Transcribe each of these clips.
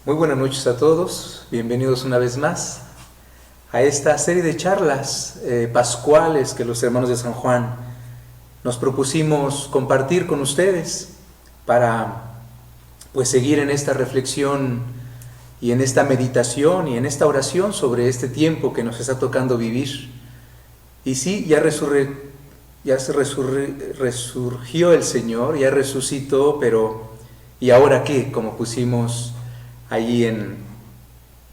Muy buenas noches a todos, bienvenidos una vez más a esta serie de charlas pascuales que los hermanos de San Juan nos propusimos compartir con ustedes para seguir en esta reflexión y en esta meditación y en esta oración sobre este tiempo que nos está tocando vivir. Y sí, ya resurgió el Señor, ya resucitó, pero ¿y ahora qué? Como pusimos allí en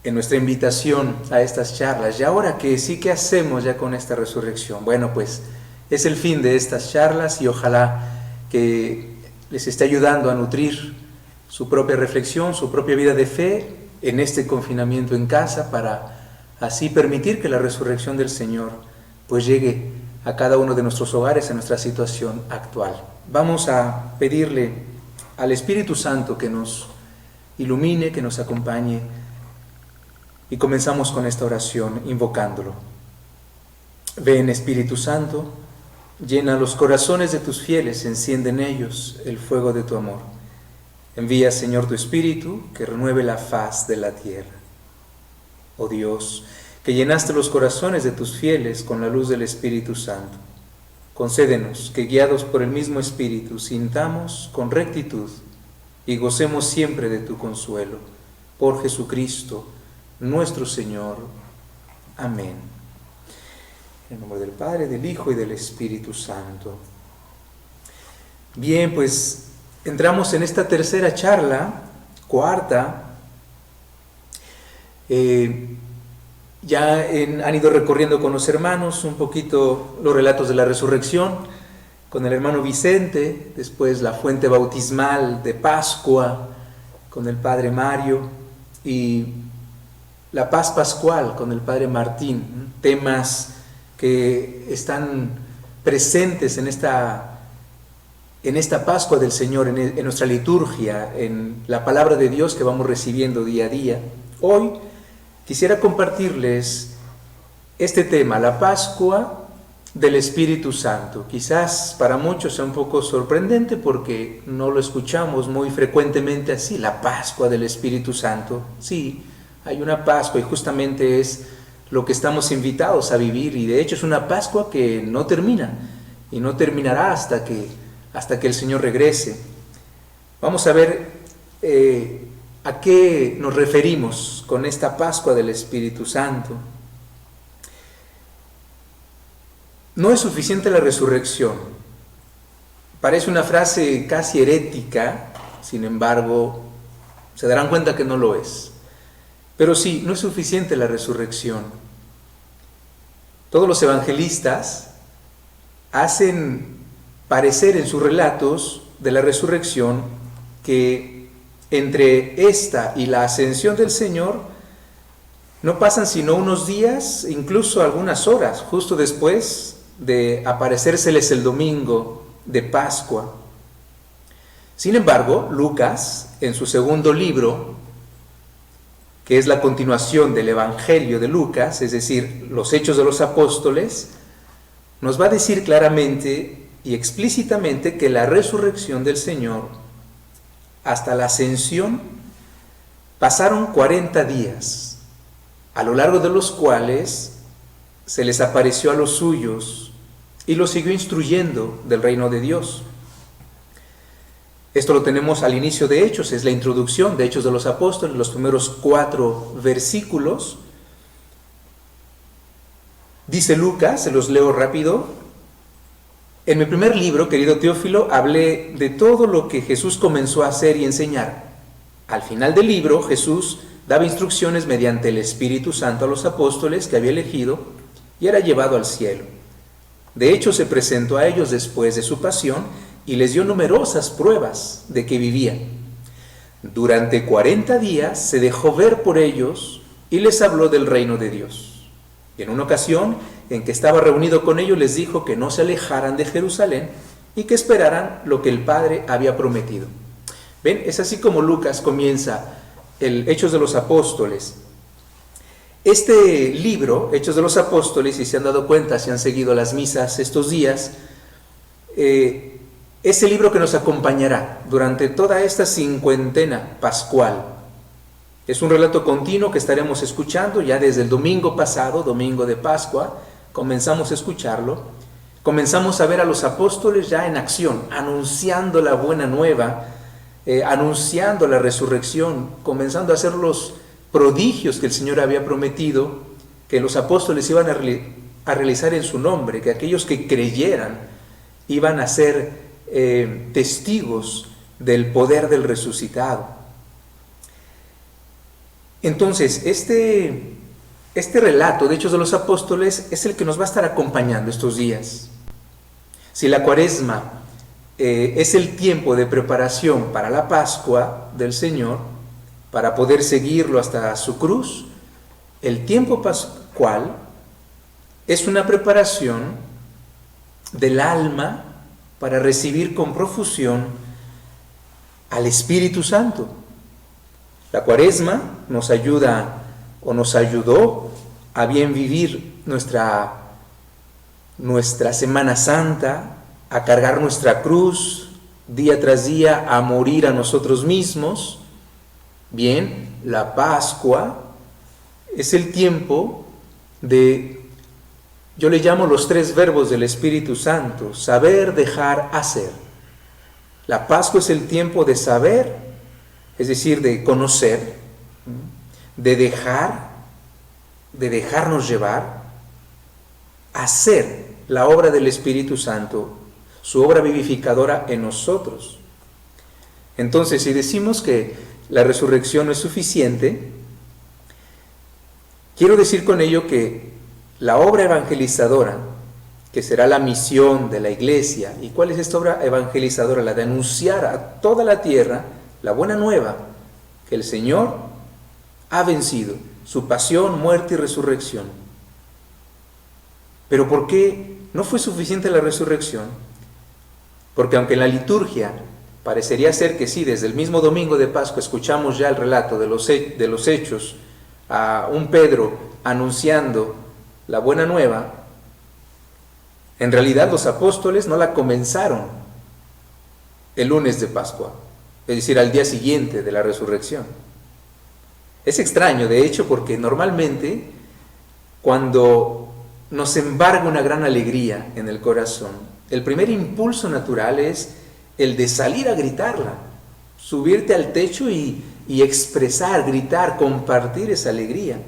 nuestra invitación a estas charlas. ¿Y ahora qué? Sí, ¿qué hacemos ya con esta resurrección? Bueno, pues es el fin de estas charlas y ojalá que les esté ayudando a nutrir su propia reflexión, su propia vida de fe en este confinamiento en casa, para así permitir que la resurrección del Señor pues llegue a cada uno de nuestros hogares, en nuestra situación actual. Vamos a pedirle al Espíritu Santo que nos ilumine, que nos acompañe, y comenzamos con esta oración invocándolo. Ven, Espíritu Santo, llena los corazones de tus fieles, enciende en ellos el fuego de tu amor. Envía, Señor, tu Espíritu, que renueve la faz de la tierra. Oh Dios, que llenaste los corazones de tus fieles con la luz del Espíritu Santo, concédenos que, guiados por el mismo Espíritu, sintamos con rectitud y gocemos siempre de tu consuelo. Por Jesucristo, nuestro Señor. Amén. En el nombre del Padre, del Hijo y del Espíritu Santo. Bien, pues entramos en esta tercera charla, cuarta. Han ido recorriendo con los hermanos un poquito los relatos de la resurrección, con el hermano Vicente, después la fuente bautismal de Pascua con el padre Mario y la paz pascual con el padre Martín, temas que están presentes en esta Pascua del Señor, en nuestra liturgia, en la palabra de Dios que vamos recibiendo día a día. Hoy quisiera compartirles este tema, la Pascua del Espíritu Santo. Quizás para muchos sea un poco sorprendente porque no lo escuchamos muy frecuentemente así, la Pascua del Espíritu Santo. Sí, hay una Pascua y justamente es lo que estamos invitados a vivir, y de hecho es una Pascua que no termina y no terminará hasta que el Señor regrese. Vamos a ver a qué nos referimos con esta Pascua del Espíritu Santo. No es suficiente la resurrección. Parece una frase casi herética, sin embargo, se darán cuenta que no lo es. Pero sí, no es suficiente la resurrección. Todos los evangelistas hacen parecer en sus relatos de la resurrección que entre esta y la ascensión del Señor no pasan sino unos días, incluso algunas horas, justo después de aparecérseles el domingo de Pascua. Sin embargo, Lucas, en su segundo libro, que es la continuación del Evangelio de Lucas, es decir, los Hechos de los Apóstoles, nos va a decir claramente y explícitamente que la resurrección del Señor hasta la ascensión pasaron 40 días, a lo largo de los cuales se les apareció a los suyos y los siguió instruyendo del reino de Dios. Esto lo tenemos al inicio de Hechos, es la introducción de Hechos de los Apóstoles, los primeros 4 versículos. Dice Lucas, se los leo rápido: en mi primer libro, querido Teófilo, hablé de todo lo que Jesús comenzó a hacer y enseñar. Al final del libro, Jesús daba instrucciones mediante el Espíritu Santo a los apóstoles que había elegido y era llevado al cielo. De hecho, se presentó a ellos después de su pasión y les dio numerosas pruebas de que vivía. Durante 40 días se dejó ver por ellos y les habló del reino de Dios. Y en una ocasión en que estaba reunido con ellos, les dijo que no se alejaran de Jerusalén y que esperaran lo que el Padre había prometido. ¿Ven? Es así como Lucas comienza el Hechos de los Apóstoles. Este libro, Hechos de los Apóstoles, si se han dado cuenta, si han seguido las misas estos días, es el libro que nos acompañará durante toda esta cincuentena pascual. Es un relato continuo que estaremos escuchando ya desde el domingo pasado, domingo de Pascua. Comenzamos a escucharlo, comenzamos a ver a los apóstoles ya en acción, anunciando la buena nueva, anunciando la resurrección, comenzando a hacer los prodigios que el Señor había prometido, que los apóstoles iban a realizar en su nombre, que aquellos que creyeran iban a ser testigos del poder del resucitado. Entonces, este relato de Hechos de los Apóstoles es el que nos va a estar acompañando estos días. Si la Cuaresma es el tiempo de preparación para la Pascua del Señor, para poder seguirlo hasta su cruz, el tiempo pascual es una preparación del alma para recibir con profusión al Espíritu Santo. La Cuaresma nos ayuda o nos ayudó a bien vivir nuestra Semana Santa, a cargar nuestra cruz día tras día, a morir a nosotros mismos. Bien, la Pascua es el tiempo de, yo le llamo los 3 verbos del Espíritu Santo: saber, dejar, hacer. La Pascua es el tiempo de saber, es decir, de conocer, de dejarnos llevar, hacer la obra del Espíritu Santo, su obra vivificadora en nosotros. Entonces, si decimos que la resurrección no es suficiente, quiero decir con ello que la obra evangelizadora, que será la misión de la iglesia, ¿y cuál es esta obra evangelizadora? La de anunciar a toda la tierra la buena nueva, que el Señor ha vencido, su pasión, muerte y resurrección. Pero ¿por qué no fue suficiente la resurrección? Porque aunque en la liturgia parecería ser que sí, desde el mismo domingo de Pascua escuchamos ya el relato de los hechos, a un Pedro anunciando la buena nueva, en realidad los apóstoles no la comenzaron el lunes de Pascua, es decir, al día siguiente de la resurrección. Es extraño, de hecho, porque normalmente cuando nos embarga una gran alegría en el corazón, el primer impulso natural es el de salir a gritarla, subirte al techo y expresar, gritar, compartir esa alegría.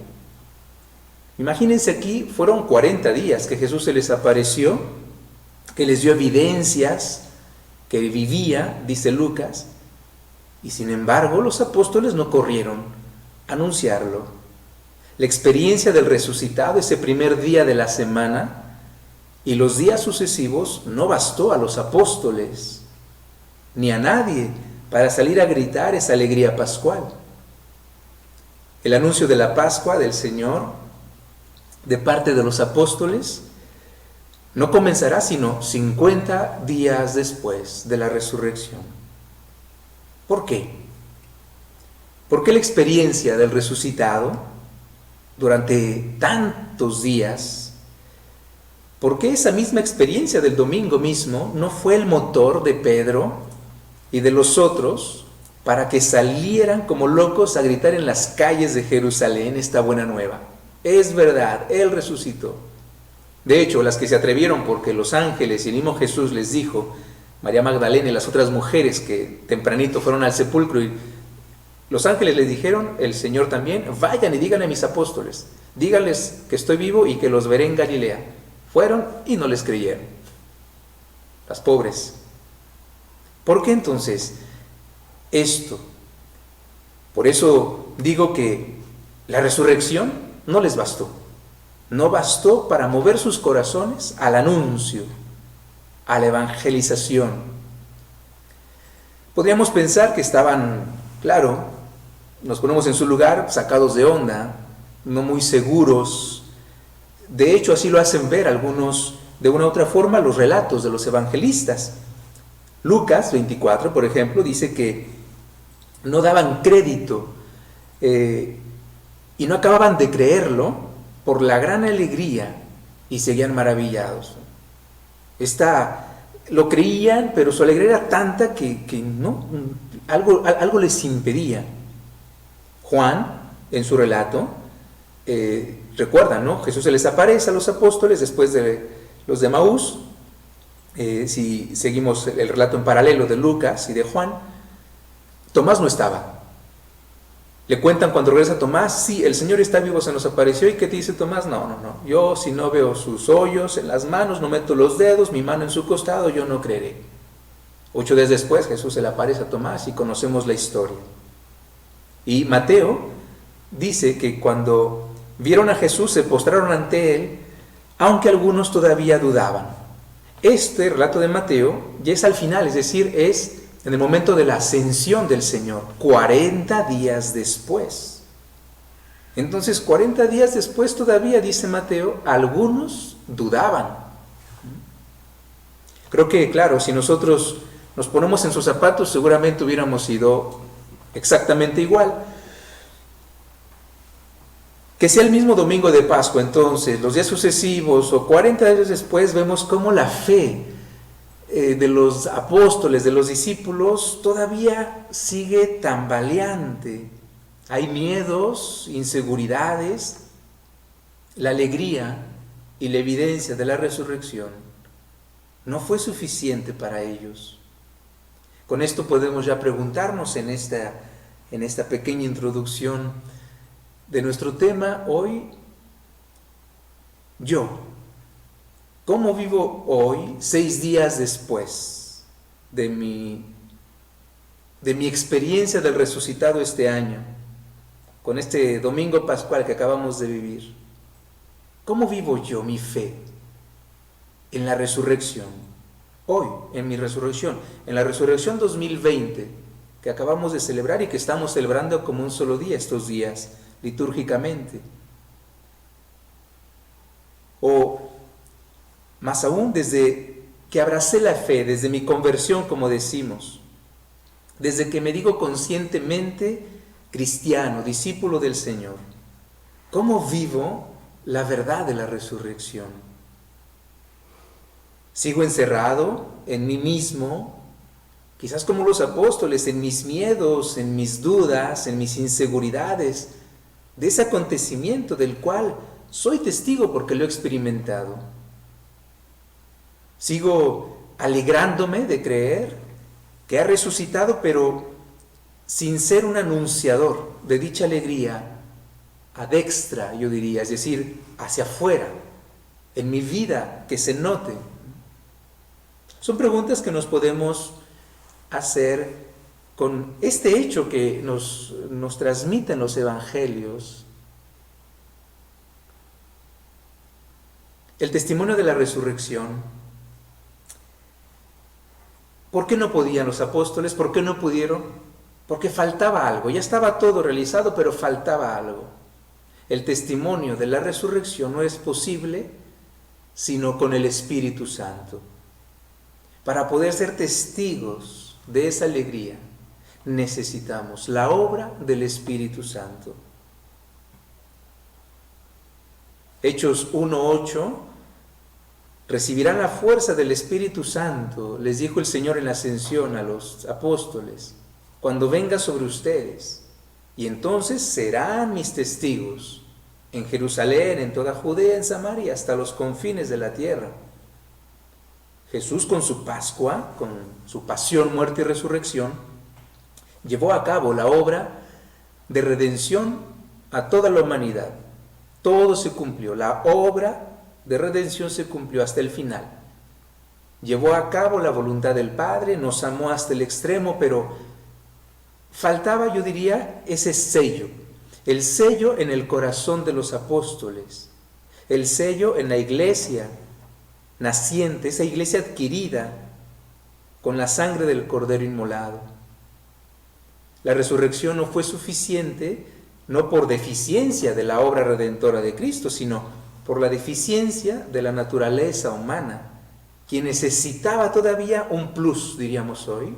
Imagínense, aquí fueron 40 días que Jesús se les apareció, que les dio evidencias, que vivía, dice Lucas, y sin embargo los apóstoles no corrieron a anunciarlo. La experiencia del resucitado ese primer día de la semana y los días sucesivos no bastó a los apóstoles ni a nadie para salir a gritar esa alegría pascual. El anuncio de la Pascua del Señor de parte de los apóstoles no comenzará sino 50 días después de la resurrección. ¿Por qué? ¿Por qué la experiencia del resucitado durante tantos días? ¿Por qué esa misma experiencia del domingo mismo no fue el motor de Pedro y de los otros para que salieran como locos a gritar en las calles de Jerusalén esta buena nueva? Es verdad, Él resucitó. De hecho, las que se atrevieron, porque los ángeles y el mismo Jesús les dijo, María Magdalena y las otras mujeres que tempranito fueron al sepulcro, y los ángeles les dijeron, el Señor también, vayan y díganle a mis apóstoles, díganles que estoy vivo y que los veré en Galilea. Fueron y no les creyeron. Las pobres. ¿Por qué entonces esto? Por eso digo que la resurrección no les bastó. No bastó para mover sus corazones al anuncio, a la evangelización. Podríamos pensar que estaban, claro, nos ponemos en su lugar, sacados de onda, no muy seguros. De hecho, así lo hacen ver algunos, de una u otra forma, los relatos de los evangelistas. Lucas 24, por ejemplo, dice que no daban crédito y no acababan de creerlo por la gran alegría y seguían maravillados. Lo creían, pero su alegría era tanta que no, algo les impedía. Juan, en su relato, recuerdan, ¿no? Jesús se les aparece a los apóstoles después de los de Emaús. Si seguimos el relato en paralelo de Lucas y de Juan, Tomás no estaba. Le cuentan cuando regresa Tomás, sí, el Señor está vivo, se nos apareció. ¿Y qué te dice Tomás? No, yo si no veo sus hoyos en las manos, no meto los dedos, mi mano en su costado, yo no creeré. 8 días después Jesús se le aparece a Tomás y conocemos la historia. Y Mateo dice que cuando vieron a Jesús se postraron ante él, aunque algunos todavía dudaban. Este relato de Mateo ya es al final, es decir, es en el momento de la ascensión del Señor, 40 días después. Entonces, 40 días después todavía, dice Mateo, algunos dudaban. Creo que, claro, si nosotros nos ponemos en sus zapatos, seguramente hubiéramos sido exactamente igual. Que sea el mismo domingo de Pascua, entonces, los días sucesivos o 40 días después, vemos cómo la fe de los apóstoles, de los discípulos, todavía sigue tambaleante. Hay miedos, inseguridades, la alegría y la evidencia de la resurrección no fue suficiente para ellos. Con esto podemos ya preguntarnos en esta pequeña introducción de nuestro tema hoy, ¿cómo vivo hoy, 6 días después de mi experiencia del resucitado este año, con este domingo pascual que acabamos de vivir? ¿Cómo vivo yo mi fe en la resurrección? Hoy, en mi resurrección, en la resurrección 2020 que acabamos de celebrar y que estamos celebrando como un solo día estos días, litúrgicamente. O más aún, desde que abracé la fe, desde mi conversión, como decimos, desde que me digo conscientemente cristiano, discípulo del Señor, ¿cómo vivo la verdad de la resurrección? ¿Sigo encerrado en mí mismo, quizás como los apóstoles, en mis miedos, en mis dudas, en mis inseguridades, de ese acontecimiento del cual soy testigo porque lo he experimentado? Sigo alegrándome de creer que ha resucitado, pero sin ser un anunciador de dicha alegría ad extra, yo diría, es decir, hacia afuera, en mi vida, que se note. Son preguntas que nos podemos hacer con este hecho que nos transmiten los evangelios. El testimonio de la resurrección. ¿Por qué no podían los apóstoles? ¿Por qué no pudieron? Porque faltaba algo. Ya estaba todo realizado, pero faltaba algo. El testimonio de la resurrección no es posible sino con el Espíritu Santo. Para poder ser testigos de esa alegría, necesitamos la obra del Espíritu Santo. Hechos 1:8, recibirán la fuerza del Espíritu Santo, les dijo el Señor en la ascensión a los apóstoles, cuando venga sobre ustedes, y entonces serán mis testigos en Jerusalén, en toda Judea, en Samaria, hasta los confines de la tierra. Jesús, con su Pascua, con su pasión, muerte y resurrección, llevó a cabo la obra de redención a toda la humanidad. Todo se cumplió, la obra de redención se cumplió hasta el final. Llevó a cabo la voluntad del Padre, nos amó hasta el extremo, pero faltaba, yo diría, ese sello, el sello en el corazón de los apóstoles, el sello en la iglesia naciente, esa iglesia adquirida con la sangre del Cordero inmolado. La resurrección no fue suficiente, no por deficiencia de la obra redentora de Cristo, sino por la deficiencia de la naturaleza humana, quien necesitaba todavía un plus, diríamos hoy,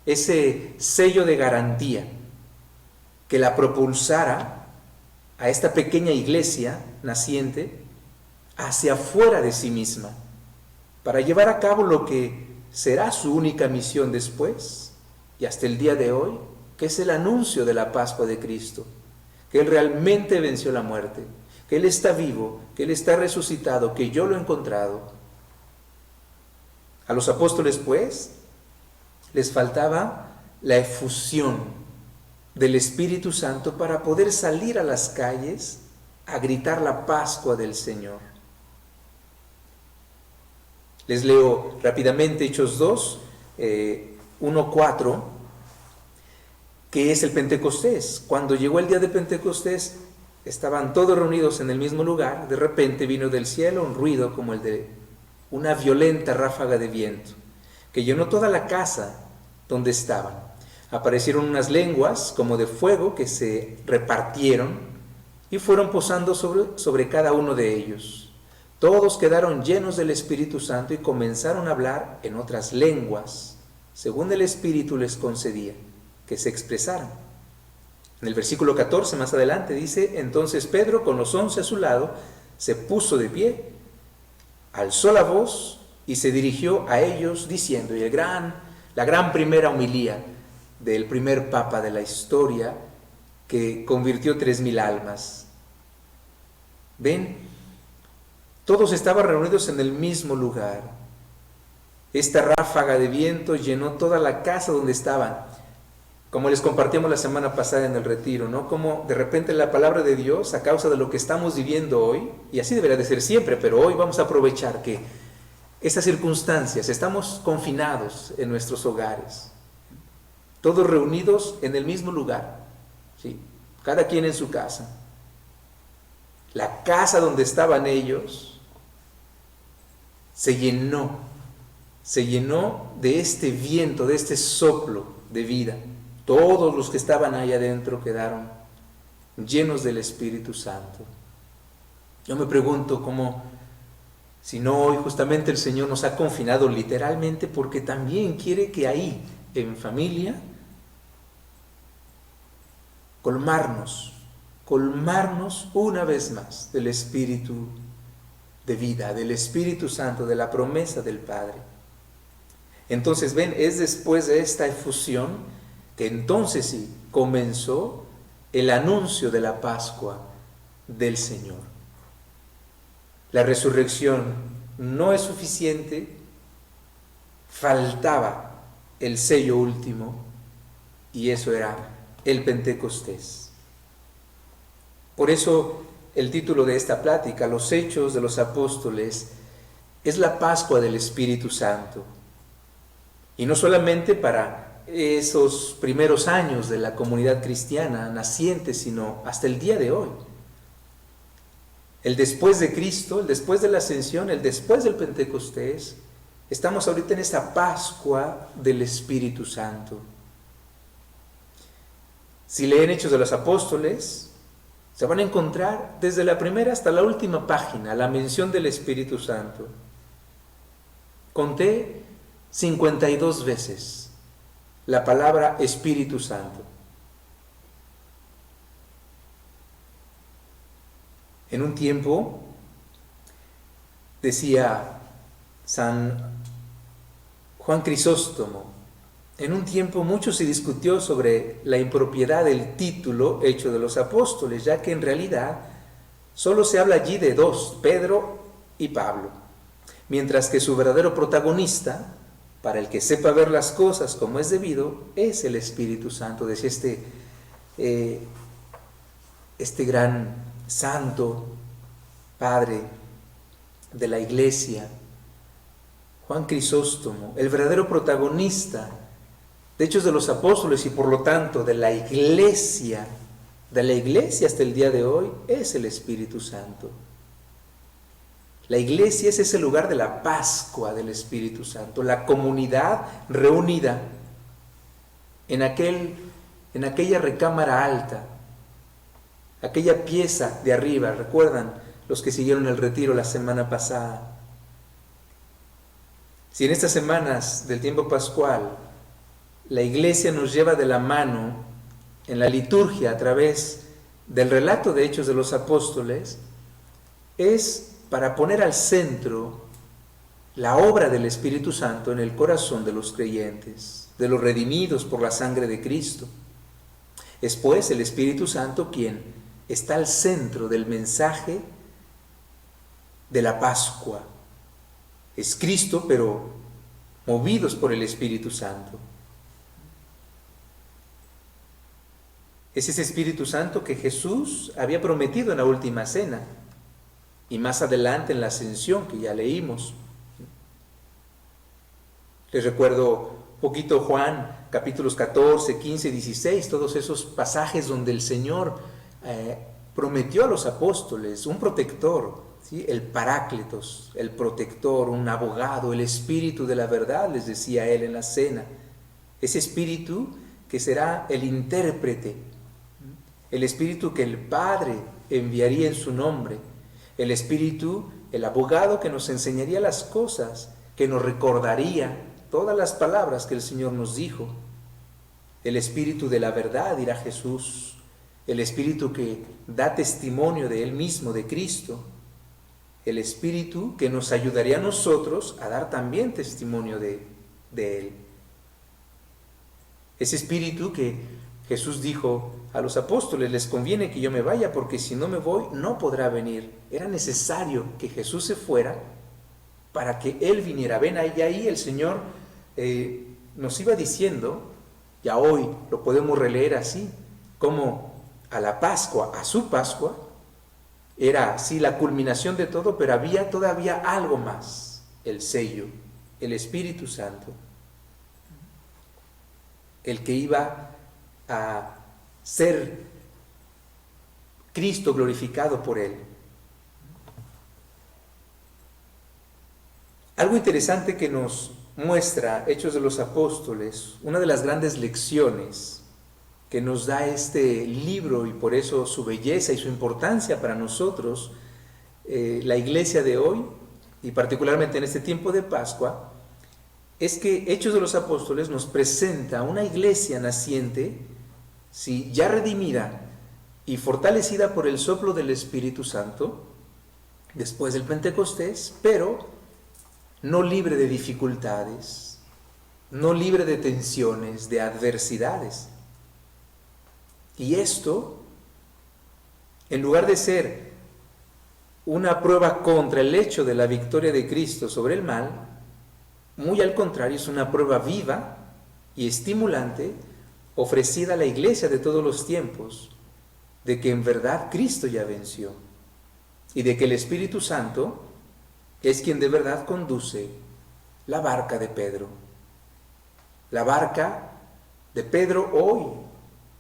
ese sello de garantía que la propulsara a esta pequeña iglesia naciente hacia afuera de sí misma, para llevar a cabo lo que será su única misión después y hasta el día de hoy, que es el anuncio de la Pascua de Cristo, que Él realmente venció la muerte, que Él está vivo, que Él está resucitado, que yo lo he encontrado. A los apóstoles, pues, les faltaba la efusión del Espíritu Santo para poder salir a las calles a gritar la Pascua del Señor. Les leo rápidamente Hechos 2, 1:4, que es el Pentecostés. Cuando llegó el día de Pentecostés, estaban todos reunidos en el mismo lugar. De repente vino del cielo un ruido como el de una violenta ráfaga de viento, que llenó toda la casa donde estaban. Aparecieron unas lenguas como de fuego que se repartieron y fueron posando sobre cada uno de ellos. Todos quedaron llenos del Espíritu Santo y comenzaron a hablar en otras lenguas, según el Espíritu les concedía que se expresaran. En el versículo 14, más adelante, dice: entonces Pedro, con los 11 a su lado, se puso de pie, alzó la voz y se dirigió a ellos diciendo, y la gran primera homilía del primer papa de la historia, que convirtió 3,000 almas. ¿Ven? Todos estaban reunidos en el mismo lugar. Esta ráfaga de viento llenó toda la casa donde estaban. Como les compartimos la semana pasada en el retiro, ¿no? Como de repente la palabra de Dios, a causa de lo que estamos viviendo hoy, y así debería de ser siempre, pero hoy vamos a aprovechar que estas circunstancias, estamos confinados en nuestros hogares, todos reunidos en el mismo lugar, ¿sí? Cada quien en su casa. La casa donde estaban ellos se llenó de este viento, de este soplo de vida. Todos los que estaban ahí adentro quedaron llenos del Espíritu Santo. Yo me pregunto cómo, si no hoy justamente el Señor nos ha confinado literalmente, porque también quiere que ahí, en familia, colmarnos una vez más del Espíritu de vida, del Espíritu Santo, de la promesa del Padre. Entonces, ven, es después de esta efusión que entonces sí comenzó el anuncio de la Pascua del Señor. La resurrección no es suficiente, faltaba el sello último, y eso era el Pentecostés. Por eso el título de esta plática, Los Hechos de los Apóstoles, es la Pascua del Espíritu Santo. Y no solamente para esos primeros años de la comunidad cristiana naciente, sino hasta el día de hoy. El después de Cristo, el después de la ascensión, el después del Pentecostés, estamos ahorita en esta Pascua del Espíritu Santo. Si leen Hechos de los Apóstoles, se van a encontrar desde la primera hasta la última página la mención del Espíritu Santo. Conté 52 veces la palabra Espíritu Santo. En un tiempo, decía San Juan Crisóstomo, en un tiempo mucho se discutió sobre la impropiedad del título Hecho de los Apóstoles, ya que en realidad solo se habla allí de dos, Pedro y Pablo, mientras que su verdadero protagonista, para el que sepa ver las cosas como es debido, es el Espíritu Santo. Decía este gran santo padre de la Iglesia, Juan Crisóstomo, el verdadero protagonista de Hechos de los Apóstoles y por lo tanto de la Iglesia hasta el día de hoy, es el Espíritu Santo. La Iglesia es ese lugar de la Pascua del Espíritu Santo, la comunidad reunida en aquella recámara alta, aquella pieza de arriba. ¿Recuerdan los que siguieron el retiro la semana pasada? Si en estas semanas del tiempo pascual la Iglesia nos lleva de la mano en la liturgia a través del relato de Hechos de los Apóstoles, es para poner al centro la obra del Espíritu Santo en el corazón de los creyentes, de los redimidos por la sangre de Cristo. Es pues el Espíritu Santo quien está al centro del mensaje de la Pascua. Es Cristo, pero movidos por el Espíritu Santo. Es ese Espíritu Santo que Jesús había prometido en la última cena y más adelante en la ascensión que ya leímos. Les recuerdo un poquito Juan, capítulos 14, 15, 16, todos esos pasajes donde el Señor prometió a los apóstoles un protector, ¿sí? El Paráclitos, el protector, un abogado, el Espíritu de la verdad, les decía él en la cena. Ese Espíritu que será el intérprete, el Espíritu que el Padre enviaría en su nombre, el Espíritu, el abogado que nos enseñaría las cosas, que nos recordaría todas las palabras que el Señor nos dijo, el Espíritu de la verdad, dirá Jesús, el Espíritu que da testimonio de Él mismo, de Cristo, el Espíritu que nos ayudaría a nosotros a dar también testimonio de Él. Ese Espíritu que Jesús dijo a los apóstoles, les conviene que yo me vaya porque si no me voy no podrá venir. Era necesario que Jesús se fuera para que Él viniera. Ven, ahí el Señor nos iba diciendo, ya hoy lo podemos releer así, como a la Pascua, a su Pascua, era sí la culminación de todo, pero había todavía algo más, el sello, el Espíritu Santo, el que iba a ser Cristo glorificado por Él. Algo interesante que nos muestra Hechos de los Apóstoles, una de las grandes lecciones que nos da este libro y por eso su belleza y su importancia para nosotros, la iglesia de hoy y particularmente en este tiempo de Pascua, es que Hechos de los Apóstoles nos presenta una iglesia naciente, sí, ya redimida y fortalecida por el soplo del Espíritu Santo después del Pentecostés, pero no libre de dificultades, no libre de tensiones, de adversidades. Y esto, en lugar de ser una prueba contra el hecho de la victoria de Cristo sobre el mal, muy al contrario, es una prueba viva y estimulante ofrecida a la iglesia de todos los tiempos, de que en verdad Cristo ya venció y de que el Espíritu Santo es quien de verdad conduce la barca de Pedro. La barca de Pedro hoy,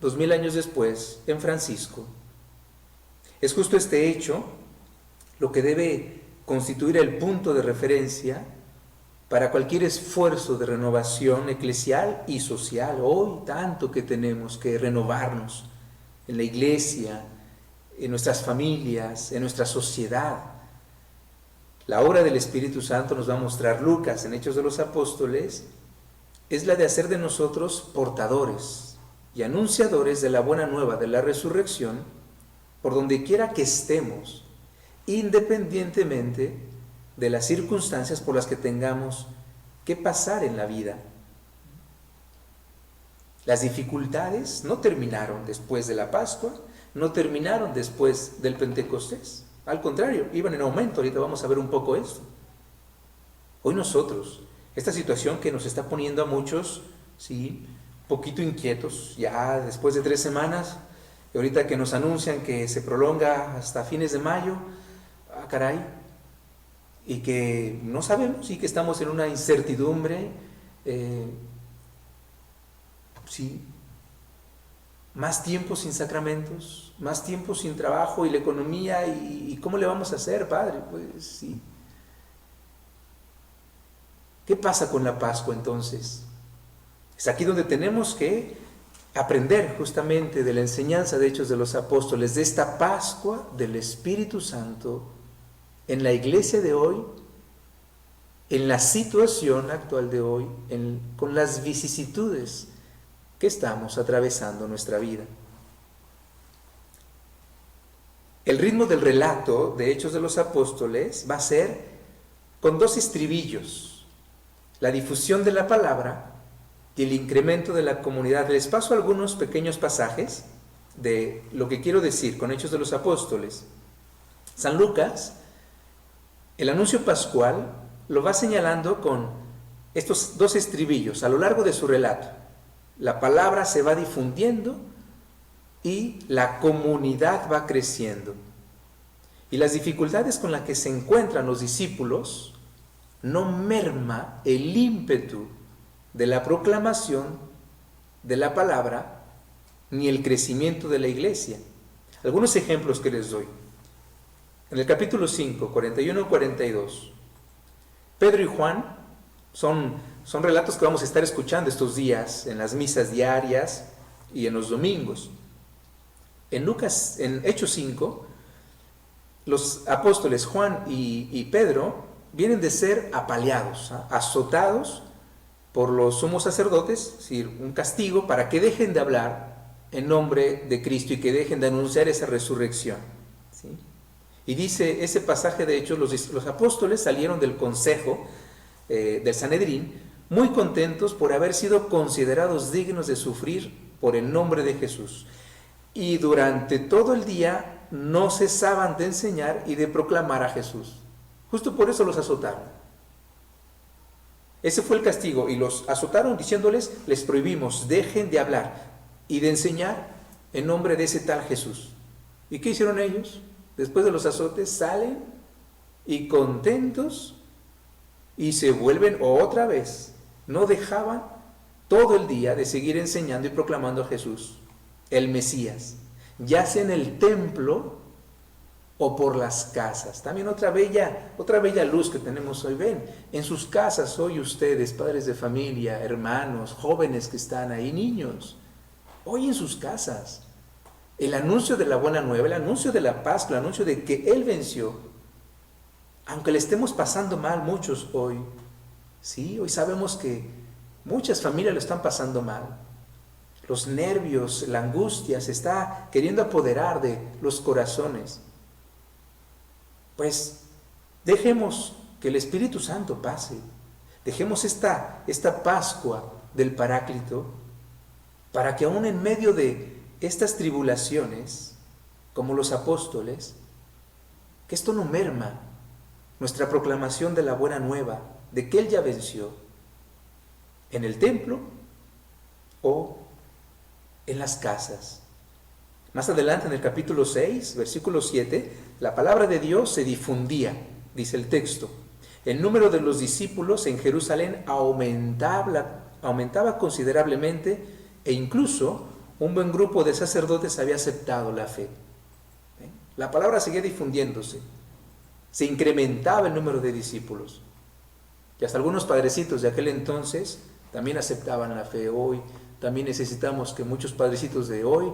2000 años después, en Francisco. Es justo este hecho lo que debe constituir el punto de referencia para cualquier esfuerzo de renovación eclesial y social. Hoy tanto que tenemos que renovarnos en la iglesia, en nuestras familias, en nuestra sociedad. La obra del Espíritu Santo nos va a mostrar Lucas en Hechos de los Apóstoles, es la de hacer de nosotros portadores y anunciadores de la buena nueva de la resurrección por donde quiera que estemos, independientemente de las circunstancias por las que tengamos que pasar en la vida. Las dificultades no terminaron después de la Pascua, no terminaron después del Pentecostés. Al contrario, iban en aumento. Ahorita vamos a ver un poco esto. Hoy nosotros, esta situación que nos está poniendo a muchos, sí, un poquito inquietos, ya después de 3 semanas, y ahorita que nos anuncian que se prolonga hasta fines de mayo, caray, y que no sabemos y que estamos en una incertidumbre, sí, más tiempo sin sacramentos, más tiempo sin trabajo y la economía, y ¿cómo le vamos a hacer, Padre? Pues sí. ¿Qué pasa con la Pascua entonces? Es aquí donde tenemos que aprender justamente de la enseñanza de Hechos de los Apóstoles, de esta Pascua del Espíritu Santo en la iglesia de hoy, en la situación actual de hoy, con las vicisitudes que estamos atravesando en nuestra vida. El ritmo del relato de Hechos de los Apóstoles va a ser con 2 estribillos: la difusión de la palabra y el incremento de la comunidad. Les paso algunos pequeños pasajes de lo que quiero decir con Hechos de los Apóstoles. San Lucas, el anuncio pascual, lo va señalando con estos dos estribillos a lo largo de su relato. La palabra se va difundiendo y la comunidad va creciendo. Y las dificultades con las que se encuentran los discípulos no merma el ímpetu de la proclamación de la palabra ni el crecimiento de la iglesia. Algunos ejemplos que les doy. En el capítulo 5, 41-42, Pedro y Juan son relatos que vamos a estar escuchando estos días en las misas diarias y en los domingos. En Hechos 5, los apóstoles Juan y Pedro vienen de ser apaleados, azotados por los sumos sacerdotes, es decir, un castigo para que dejen de hablar en nombre de Cristo y que dejen de anunciar esa resurrección, ¿sí? Y dice ese pasaje de Hechos, los apóstoles salieron del consejo del Sanedrín muy contentos por haber sido considerados dignos de sufrir por el nombre de Jesús. Y durante todo el día no cesaban de enseñar y de proclamar a Jesús. Justo por eso los azotaron. Ese fue el castigo, y los azotaron diciéndoles: les prohibimos, dejen de hablar y de enseñar en nombre de ese tal Jesús. ¿Y qué hicieron ellos? Después de los azotes salen y contentos y se vuelven otra vez. No dejaban todo el día de seguir enseñando y proclamando a Jesús, el Mesías, ya sea en el templo o por las casas. También otra bella luz que tenemos hoy. Ven, en sus casas hoy ustedes, padres de familia, hermanos, jóvenes que están ahí, niños, hoy en sus casas, el anuncio de la buena nueva, el anuncio de la paz, el anuncio de que Él venció, aunque le estemos pasando mal muchos hoy, sí, hoy sabemos que muchas familias lo están pasando mal. Los nervios, la angustia se está queriendo apoderar de los corazones. Pues dejemos que el Espíritu Santo pase. Dejemos esta Pascua del Paráclito para que aún en medio de estas tribulaciones, como los apóstoles, que esto no merma nuestra proclamación de la buena nueva, de que Él ya venció, en el templo o en las casas. Más adelante, en el capítulo 6, versículo 7, la palabra de Dios se difundía, dice el texto. El número de los discípulos en Jerusalén aumentaba considerablemente, e incluso un buen grupo de sacerdotes había aceptado la fe. La palabra seguía difundiéndose, se incrementaba el número de discípulos. Y hasta algunos padrecitos de aquel entonces también aceptaban la fe. Hoy también necesitamos que muchos padrecitos de hoy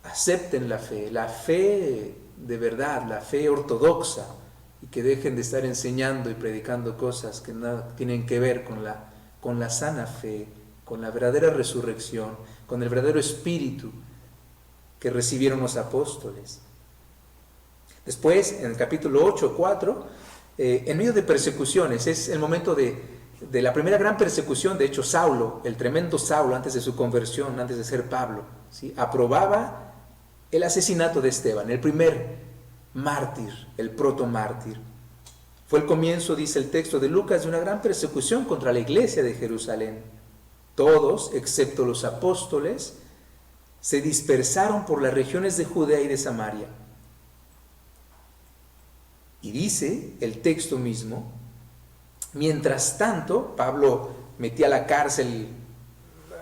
acepten la fe de verdad, la fe ortodoxa, y que dejen de estar enseñando y predicando cosas que nada tienen que ver con la sana fe, con la verdadera resurrección, con el verdadero espíritu que recibieron los apóstoles. Después, en el capítulo 8, 4, en medio de persecuciones, es el momento de la primera gran persecución. De hecho, Saulo, el tremendo Saulo, antes de su conversión, antes de ser Pablo, ¿sí?, aprobaba el asesinato de Esteban, el primer mártir, el protomártir. Fue el comienzo, dice el texto de Lucas, de una gran persecución contra la iglesia de Jerusalén. Todos, excepto los apóstoles, se dispersaron por las regiones de Judea y de Samaria. Y dice el texto mismo: mientras tanto, Pablo metía a la cárcel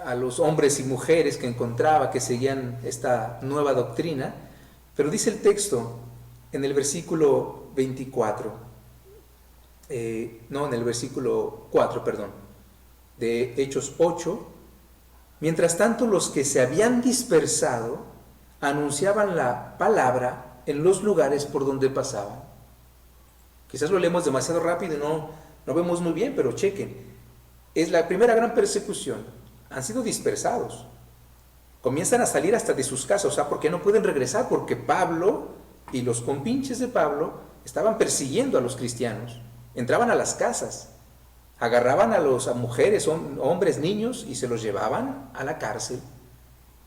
a los hombres y mujeres que encontraba que seguían esta nueva doctrina, pero dice el texto en el versículo 4, de Hechos 8, mientras tanto los que se habían dispersado anunciaban la palabra en los lugares por donde pasaban. Quizás lo leemos demasiado rápido y no vemos muy bien, pero chequen, es la primera gran persecución. Han sido dispersados, comienzan a salir hasta de sus casas, porque no pueden regresar, porque Pablo y los compinches de Pablo estaban persiguiendo a los cristianos, entraban a las casas, agarraban a mujeres, hombres, niños, y se los llevaban a la cárcel.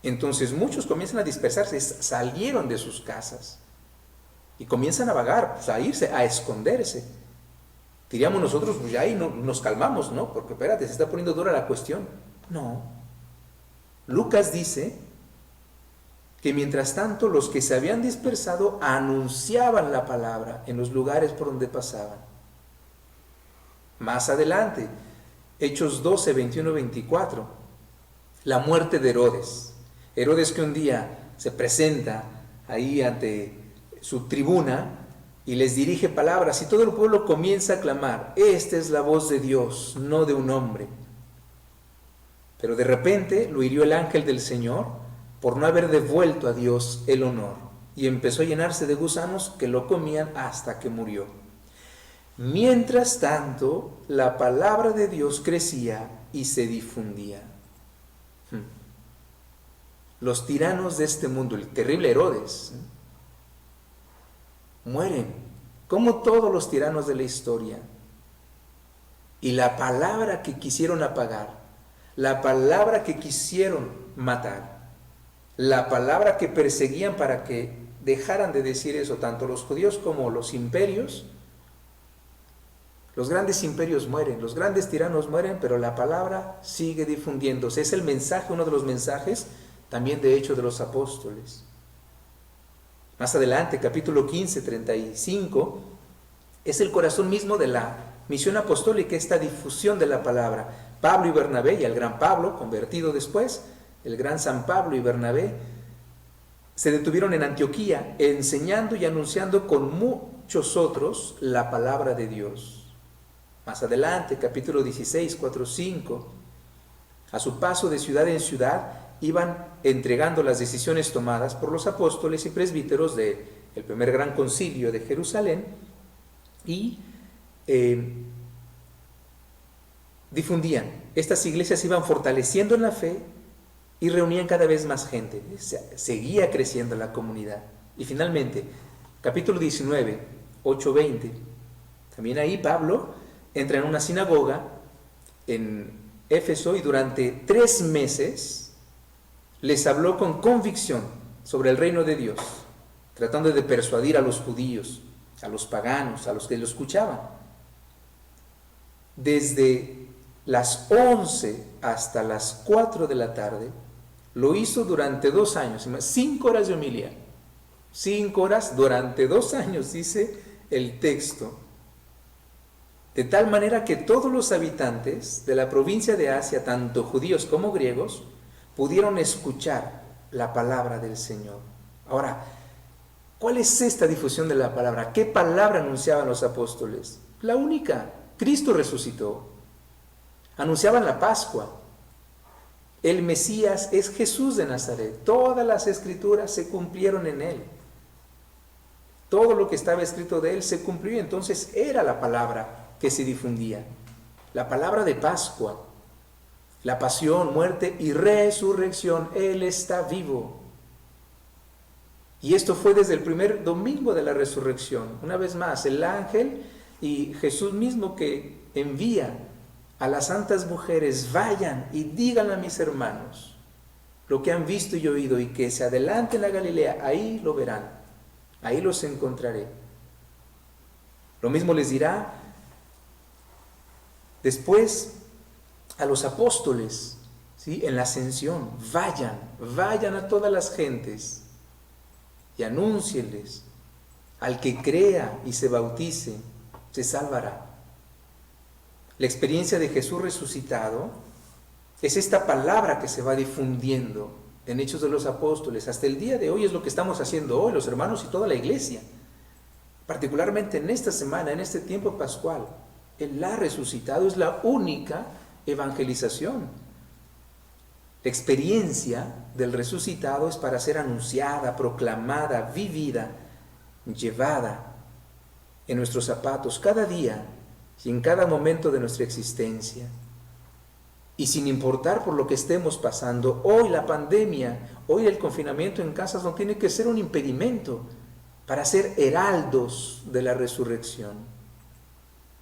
Entonces muchos comienzan a dispersarse, salieron de sus casas y comienzan a vagar, pues, a irse, a esconderse. Diríamos nosotros, pues ya ahí no, nos calmamos, ¿no? Porque espérate, se está poniendo dura la cuestión. No. Lucas dice que mientras tanto los que se habían dispersado anunciaban la palabra en los lugares por donde pasaban. Más adelante, Hechos 12, 21, 24, la muerte de Herodes. Herodes, que un día se presenta ahí ante su tribuna y les dirige palabras, y todo el pueblo comienza a clamar: esta es la voz de Dios, no de un hombre. Pero de repente lo hirió el ángel del Señor por no haber devuelto a Dios el honor, y empezó a llenarse de gusanos que lo comían hasta que murió. Mientras tanto, la palabra de Dios crecía y se difundía. Los tiranos de este mundo, el terrible Herodes, mueren, como todos los tiranos de la historia. Y la palabra que quisieron apagar, la palabra que quisieron matar, la palabra que perseguían para que dejaran de decir eso, tanto los judíos como los imperios, los grandes imperios mueren, los grandes tiranos mueren, pero la palabra sigue difundiéndose. Es el mensaje, uno de los mensajes también de Hechos de los Apóstoles. Más adelante, capítulo 15, 35, es el corazón mismo de la misión apostólica, esta difusión de la palabra. Pablo y Bernabé, y el gran Pablo, convertido después, el gran San Pablo y Bernabé, se detuvieron en Antioquía, enseñando y anunciando con muchos otros la palabra de Dios. Más adelante, capítulo 16, 4, 5, a su paso de ciudad en ciudad, iban entregando las decisiones tomadas por los apóstoles y presbíteros del primer gran concilio de Jerusalén, y difundían. Estas iglesias iban fortaleciendo en la fe y reunían cada vez más gente. Seguía creciendo la comunidad. Y finalmente, capítulo 19, 8, 20, también ahí Pablo entra en una sinagoga en Éfeso y durante 3 meses les habló con convicción sobre el reino de Dios, tratando de persuadir a los judíos, a los paganos, a los que lo escuchaban. Desde las 11 hasta las 4 de la tarde, lo hizo durante 2 años, 5 horas de homilía, 5 horas durante 2 años, dice el texto. De tal manera que todos los habitantes de la provincia de Asia, tanto judíos como griegos, pudieron escuchar la palabra del Señor. Ahora, ¿cuál es esta difusión de la palabra? ¿Qué palabra anunciaban los apóstoles? La única: Cristo resucitó. Anunciaban la Pascua. El Mesías es Jesús de Nazaret. Todas las escrituras se cumplieron en él. Todo lo que estaba escrito de él se cumplió. Entonces era la palabra que se difundía. La palabra de Pascua. La pasión, muerte y resurrección. Él está vivo. Y esto fue desde el primer domingo de la resurrección. Una vez más, el ángel y Jesús mismo que envía a las santas mujeres: vayan y díganle a mis hermanos lo que han visto y oído, y que se adelanten a Galilea, ahí lo verán, ahí los encontraré. Lo mismo les dirá después a los apóstoles, ¿sí?, en la ascensión: vayan a todas las gentes y anúncienles. Al que crea y se bautice, se salvará. La experiencia de Jesús resucitado es esta palabra que se va difundiendo en Hechos de los Apóstoles. Hasta el día de hoy es lo que estamos haciendo hoy, los hermanos y toda la iglesia. Particularmente en esta semana, en este tiempo pascual. Él ha resucitado, es la única evangelización. La experiencia del resucitado es para ser anunciada, proclamada, vivida, llevada en nuestros zapatos cada día y en cada momento de nuestra existencia. Y sin importar por lo que estemos pasando, hoy la pandemia, hoy el confinamiento en casas no tiene que ser un impedimento para ser heraldos de la resurrección.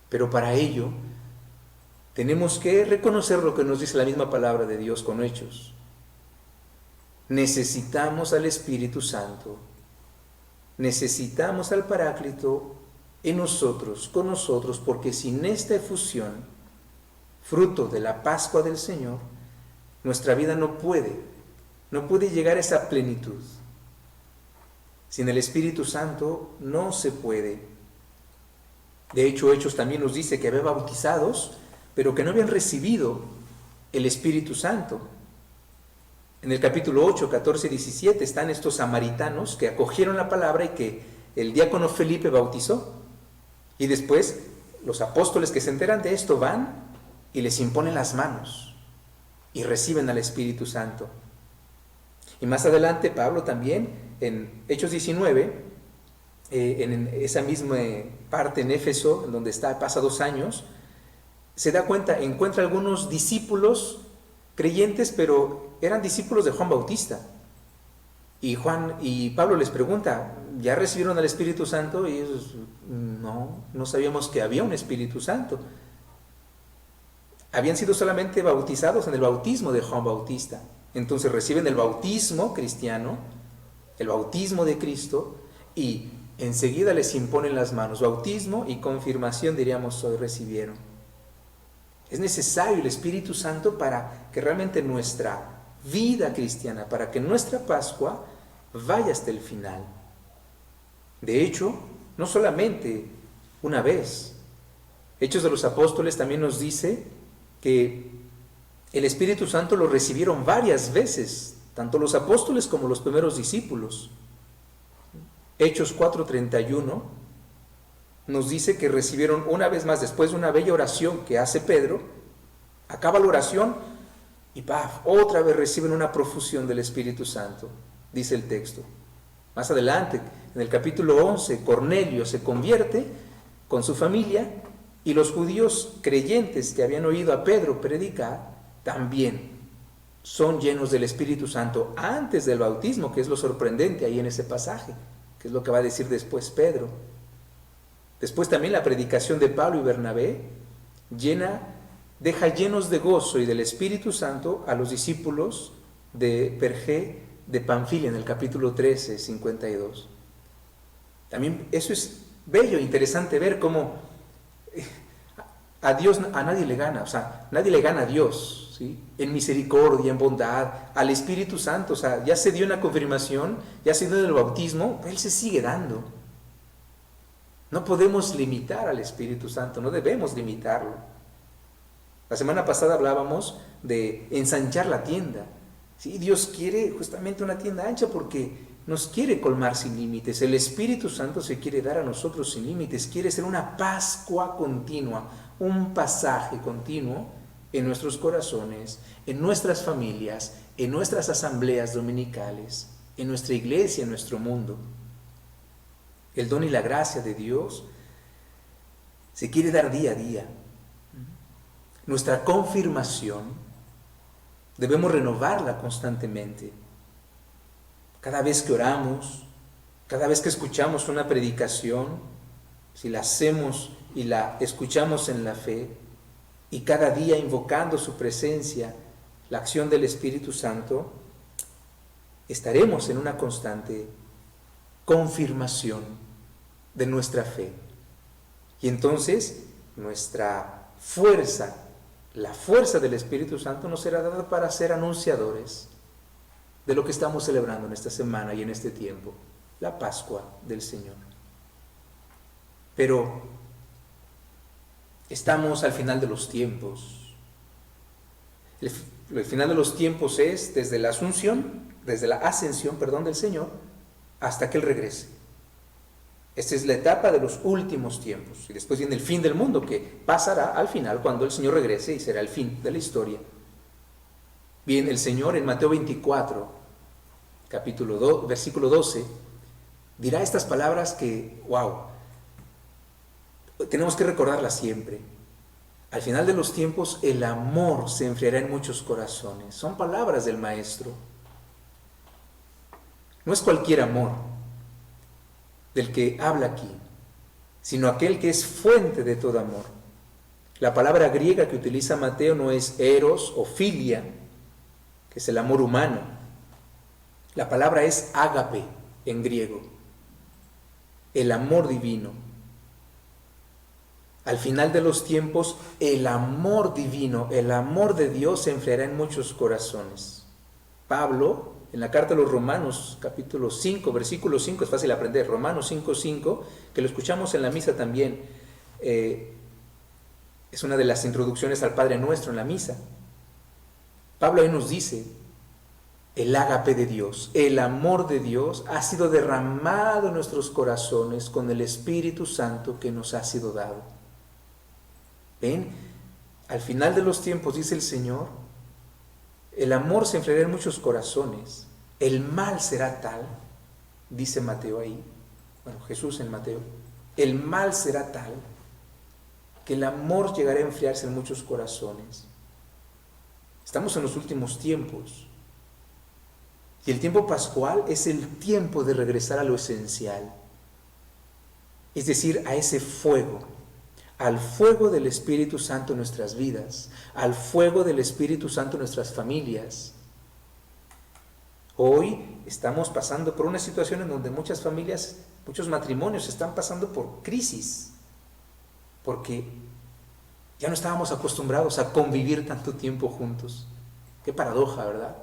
Pero para ello Tenemos que reconocer lo que nos dice la misma palabra de Dios con hechos. Necesitamos al Espíritu Santo. Necesitamos al Paráclito en nosotros, con nosotros, porque sin esta efusión, fruto de la Pascua del Señor, nuestra vida no puede llegar a esa plenitud. Sin el Espíritu Santo no se puede. De hecho, Hechos también nos dice que había bautizados, pero que no habían recibido el Espíritu Santo. En el capítulo 8, 14 y 17 están estos samaritanos que acogieron la palabra y que el diácono Felipe bautizó. Y después los apóstoles que se enteran de esto van y les imponen las manos y reciben al Espíritu Santo. Y más adelante Pablo también, en Hechos 19, en esa misma parte en Éfeso, en donde pasa 2 años, se da cuenta, encuentra algunos discípulos creyentes, pero eran discípulos de Juan Bautista. Y Pablo les pregunta, ¿ya recibieron al Espíritu Santo? Y ellos, no sabíamos que había un Espíritu Santo. Habían sido solamente bautizados en el bautismo de Juan Bautista. Entonces reciben el bautismo cristiano, el bautismo de Cristo, y enseguida les imponen las manos. Bautismo y confirmación, diríamos, hoy recibieron. Es necesario el Espíritu Santo para que realmente nuestra vida cristiana, para que nuestra Pascua vaya hasta el final. De hecho, no solamente una vez. Hechos de los Apóstoles también nos dice que el Espíritu Santo lo recibieron varias veces, tanto los apóstoles como los primeros discípulos. Hechos 4:31 nos dice que recibieron una vez más, después de una bella oración que hace Pedro, acaba la oración y otra vez reciben una profusión del Espíritu Santo, dice el texto. Más adelante, en el capítulo 11, Cornelio se convierte con su familia y los judíos creyentes que habían oído a Pedro predicar también son llenos del Espíritu Santo antes del bautismo, que es lo sorprendente ahí en ese pasaje, que es lo que va a decir después Pedro. Después también la predicación de Pablo y Bernabé deja llenos de gozo y del Espíritu Santo a los discípulos de Pergé de Panfilia en el capítulo 13, 52. También eso es bello, interesante ver cómo a Dios a nadie le gana, o sea, nadie le gana a Dios, ¿sí? En misericordia, en bondad, al Espíritu Santo, o sea, ya se dio una confirmación, ya se dio el bautismo, Él se sigue dando. No podemos limitar al Espíritu Santo, no debemos limitarlo. La semana pasada hablábamos de ensanchar la tienda. ¿Sí? Dios quiere justamente una tienda ancha porque nos quiere colmar sin límites. El Espíritu Santo se quiere dar a nosotros sin límites, quiere ser una Pascua continua, un pasaje continuo en nuestros corazones, en nuestras familias, en nuestras asambleas dominicales, en nuestra iglesia, en nuestro mundo. El don y la gracia de Dios se quiere dar día a día. Nuestra confirmación debemos renovarla constantemente. Cada vez que oramos, cada vez que escuchamos una predicación, si la hacemos y la escuchamos en la fe, y cada día invocando su presencia, la acción del Espíritu Santo, estaremos en una constante confirmación de nuestra fe. Y entonces nuestra fuerza, la fuerza del Espíritu Santo nos será dada para ser anunciadores de lo que estamos celebrando en esta semana y en este tiempo, la Pascua del Señor. Pero estamos al final de los tiempos. El final de los tiempos es desde la ascensión del Señor hasta que Él regrese. Esta es la etapa de los últimos tiempos. Y después viene el fin del mundo, que pasará al final cuando el Señor regrese y será el fin de la historia. Bien, el Señor en Mateo 24, capítulo 2, versículo 12, dirá estas palabras que, tenemos que recordarlas siempre. Al final de los tiempos, el amor se enfriará en muchos corazones. Son palabras del Maestro. No es cualquier amor del que habla aquí, sino aquel que es fuente de todo amor. La palabra griega que utiliza Mateo no es eros o filia, que es el amor humano. La palabra es ágape en griego, el amor divino. Al final de los tiempos, el amor divino, el amor de Dios se enfriará en muchos corazones. Pablo, en la carta a los Romanos, capítulo 5, versículo 5, es fácil aprender, Romanos 5:5, que lo escuchamos en la misa también, es una de las introducciones al Padre Nuestro en la misa. Pablo ahí nos dice, el ágape de Dios, el amor de Dios ha sido derramado en nuestros corazones con el Espíritu Santo que nos ha sido dado. ¿Ven? Al final de los tiempos, dice el Señor, el amor se enfriará en muchos corazones, el mal será tal, dice Mateo ahí, bueno, Jesús en Mateo, el mal será tal que el amor llegará a enfriarse en muchos corazones. Estamos en los últimos tiempos. Y el tiempo pascual es el tiempo de regresar a lo esencial, es decir, a ese fuego, al fuego del Espíritu Santo en nuestras vidas, al fuego del Espíritu Santo en nuestras familias. Hoy estamos pasando por una situación en donde muchas familias, muchos matrimonios están pasando por crisis, porque ya no estábamos acostumbrados a convivir tanto tiempo juntos. Qué paradoja, ¿verdad?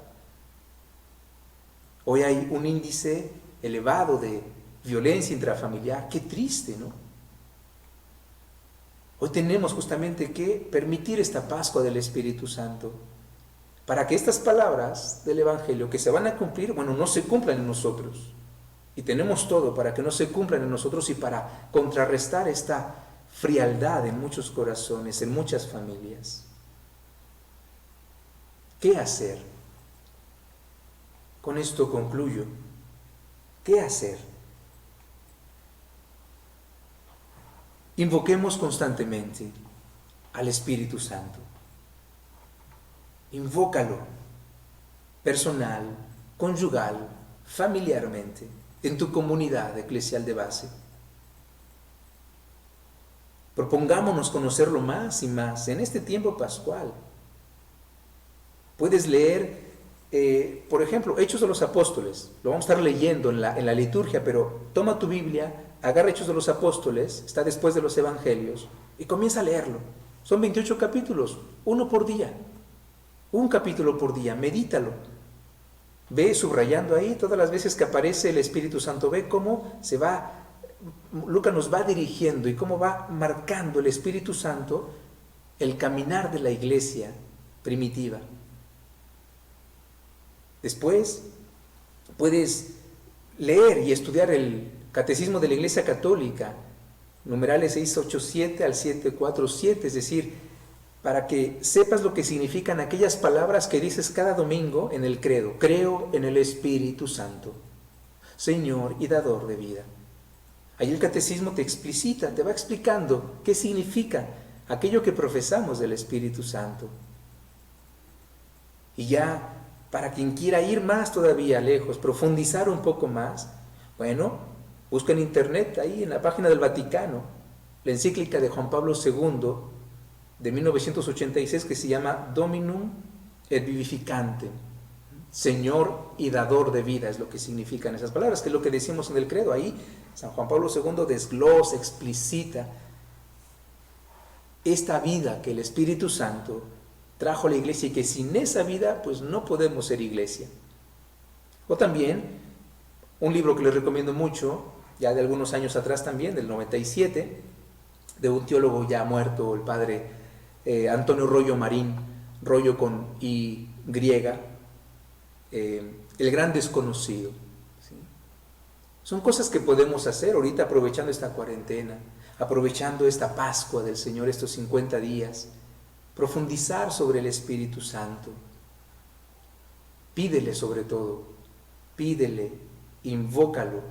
Hoy hay un índice elevado de violencia intrafamiliar. Qué triste, ¿no? Hoy tenemos justamente que permitir esta Pascua del Espíritu Santo para que estas palabras del Evangelio que se van a cumplir, bueno, no se cumplan en nosotros. Y tenemos todo para que no se cumplan en nosotros y para contrarrestar esta frialdad en muchos corazones, en muchas familias. ¿Qué hacer? Con esto concluyo. ¿Qué hacer? Invoquemos constantemente al Espíritu Santo. Invócalo, personal, conyugal, familiarmente, en tu comunidad eclesial de base. Propongámonos conocerlo más y más en este tiempo pascual. Puedes leer, por ejemplo, Hechos de los Apóstoles. Lo vamos a estar leyendo en la liturgia, pero toma tu Biblia, agarra Hechos de los Apóstoles, está después de los Evangelios, y comienza a leerlo. Son 28 capítulos, uno por día. Un capítulo por día, medítalo. Ve subrayando ahí todas las veces que aparece el Espíritu Santo. Ve cómo se va, Lucas nos va dirigiendo y cómo va marcando el Espíritu Santo el caminar de la iglesia primitiva. Después puedes leer y estudiar el Catecismo de la Iglesia Católica, numerales 687 al 747, es decir, para que sepas lo que significan aquellas palabras que dices cada domingo en el credo. Creo en el Espíritu Santo, Señor y dador de vida. Ahí el catecismo te explicita, te va explicando qué significa aquello que profesamos del Espíritu Santo. Y ya, para quien quiera ir más todavía lejos, profundizar un poco más, bueno, busca en internet, ahí en la página del Vaticano, la encíclica de Juan Pablo II, de 1986, que se llama Dominum et Vivificante, Señor y dador de vida, es lo que significan esas palabras, que es lo que decimos en el credo. Ahí San Juan Pablo II desglosa, explicita esta vida que el Espíritu Santo trajo a la iglesia y que sin esa vida pues no podemos ser iglesia. O también un libro que les recomiendo mucho, ya de algunos años atrás también, del 97, de un teólogo ya muerto, el padre Antonio Rollo Marín, Rollo con I griega, El Gran Desconocido. ¿Sí? Son cosas que podemos hacer ahorita aprovechando esta cuarentena, aprovechando esta Pascua del Señor, estos 50 días, profundizar sobre el Espíritu Santo. Pídele sobre todo, pídele, invócalo,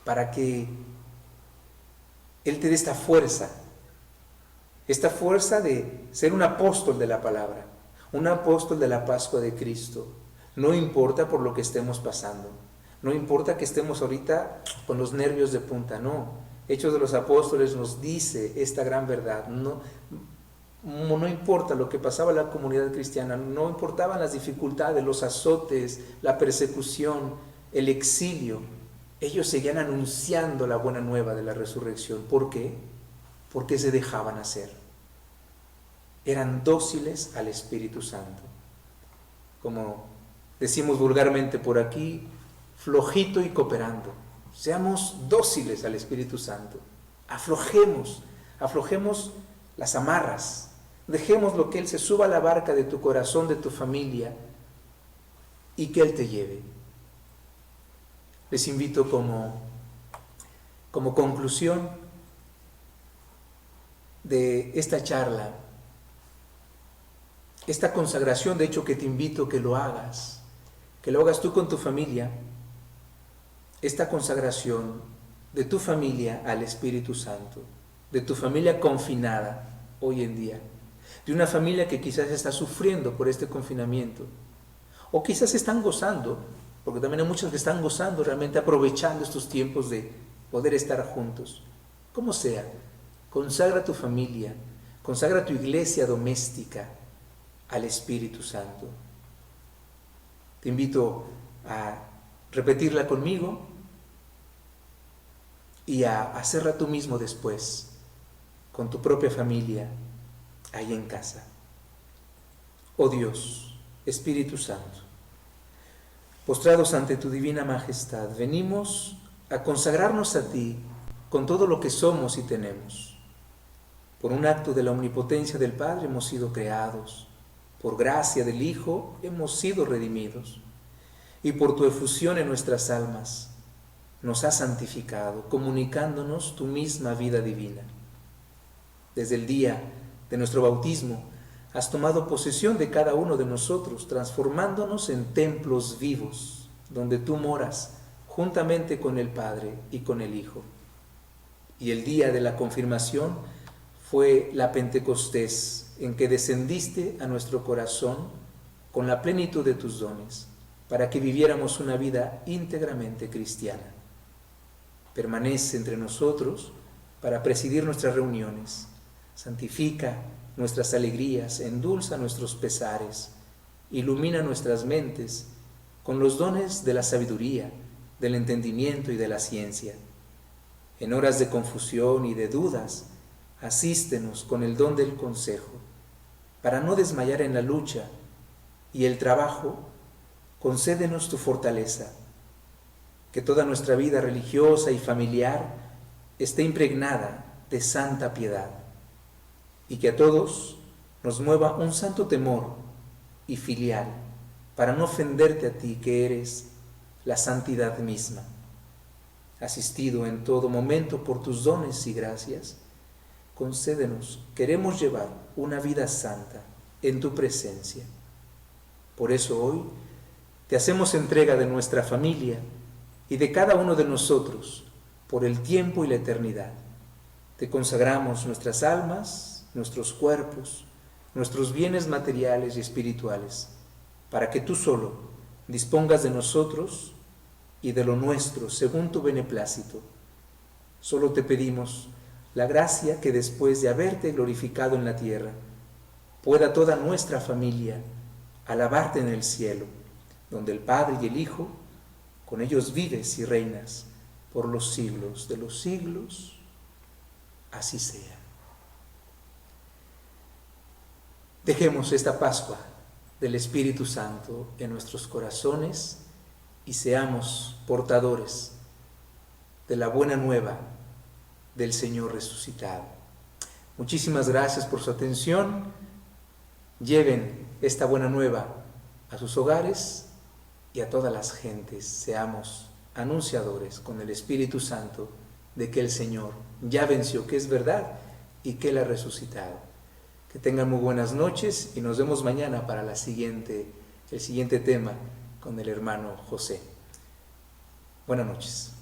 para que Él te dé esta fuerza de ser un apóstol de la palabra, un apóstol de la Pascua de Cristo. No importa por lo que estemos pasando, no importa que estemos ahorita con los nervios de punta, no. Hechos de los Apóstoles nos dice esta gran verdad, no, no importa lo que pasaba en la comunidad cristiana, no importaban las dificultades, los azotes, la persecución, el exilio, ellos seguían anunciando la buena nueva de la resurrección. ¿Por qué? Porque se dejaban hacer. Eran dóciles al Espíritu Santo. Como decimos vulgarmente por aquí, flojito y cooperando. Seamos dóciles al Espíritu Santo. Aflojemos las amarras. Dejemos lo que Él se suba a la barca de tu corazón, de tu familia, y que Él te lleve. Les invito como conclusión de esta charla, esta consagración, de hecho, que te invito que lo hagas tú con tu familia, esta consagración de tu familia al Espíritu Santo, de tu familia confinada hoy en día, de una familia que quizás está sufriendo por este confinamiento, o quizás están gozando, porque también hay muchos que están gozando, realmente aprovechando estos tiempos de poder estar juntos. Como sea, consagra tu familia, consagra tu iglesia doméstica al Espíritu Santo. Te invito a repetirla conmigo y a hacerla tú mismo después, con tu propia familia, ahí en casa. Oh Dios, Espíritu Santo, postrados ante tu divina majestad, venimos a consagrarnos a ti con todo lo que somos y tenemos. Por un acto de la omnipotencia del Padre hemos sido creados, por gracia del Hijo hemos sido redimidos, y por tu efusión en nuestras almas nos has santificado, comunicándonos tu misma vida divina. Desde el día de nuestro bautismo has tomado posesión de cada uno de nosotros, transformándonos en templos vivos, donde tú moras juntamente con el Padre y con el Hijo. Y el día de la confirmación fue la Pentecostés, en que descendiste a nuestro corazón con la plenitud de tus dones, para que viviéramos una vida íntegramente cristiana. Permanece entre nosotros para presidir nuestras reuniones, santifica nuestras alegrías, endulza nuestros pesares, ilumina nuestras mentes con los dones de la sabiduría, del entendimiento y de la ciencia. En horas de confusión y de dudas, asístenos con el don del consejo, para no desmayar en la lucha y el trabajo. Concédenos tu fortaleza, que toda nuestra vida religiosa y familiar esté impregnada de santa piedad, y que a todos nos mueva un santo temor y filial, para no ofenderte a ti, que eres la santidad misma. Asistido en todo momento por tus dones y gracias, concédenos, queremos llevar una vida santa en tu presencia. Por eso hoy te hacemos entrega de nuestra familia y de cada uno de nosotros por el tiempo y la eternidad. Te consagramos nuestras almas, nuestros cuerpos, nuestros bienes materiales y espirituales, para que tú solo dispongas de nosotros y de lo nuestro según tu beneplácito. Solo te pedimos la gracia que después de haberte glorificado en la tierra, pueda toda nuestra familia alabarte en el cielo, donde el Padre y el Hijo, con ellos vives y reinas por los siglos de los siglos. Así sea. Dejemos esta Pascua del Espíritu Santo en nuestros corazones y seamos portadores de la buena nueva del Señor resucitado. Muchísimas gracias por su atención. Lleven esta buena nueva a sus hogares y a todas las gentes. Seamos anunciadores con el Espíritu Santo de que el Señor ya venció, que es verdad, y que Él ha resucitado. Que tengan muy buenas noches y nos vemos mañana para el siguiente tema con el hermano José. Buenas noches.